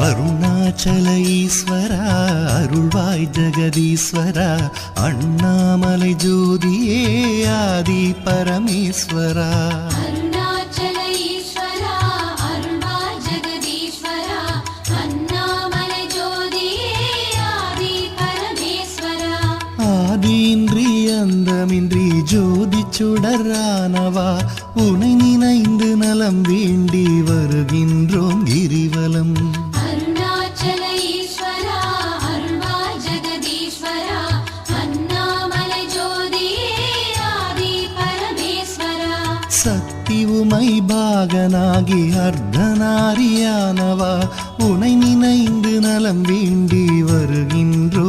அருணாச்சல ஈஸ்வரா அருள்வாய் ஜெகதீஸ்வரா அண்ணாமலை ஜோதியே ஆதி பரமேஸ்வரா. அருணாச்சல ஈஸ்வரா அருள்வாய் ஜெகதீஸ்வரா அண்ணாமலை ஜோதியே ஆதி பரமேஸ்வரா. ஆதியின்றி அந்தமின்றி ஜோதி சுடரானவா உனை நினைந்து நலம் வேண்டி வருகின்றோம் கிரிவலம். அருணாச்சல ஈஸ்வரா அருள்வாய் ஜெகதீஸ்வரா அண்ணாமலை ஜோதியே ஆதி பரமேஸ்வரா. சக்தி உமை பாகனாகி அர்த்தநாரியானவா உனை நினைந்து நலம் வேண்டி வருகின்றோம்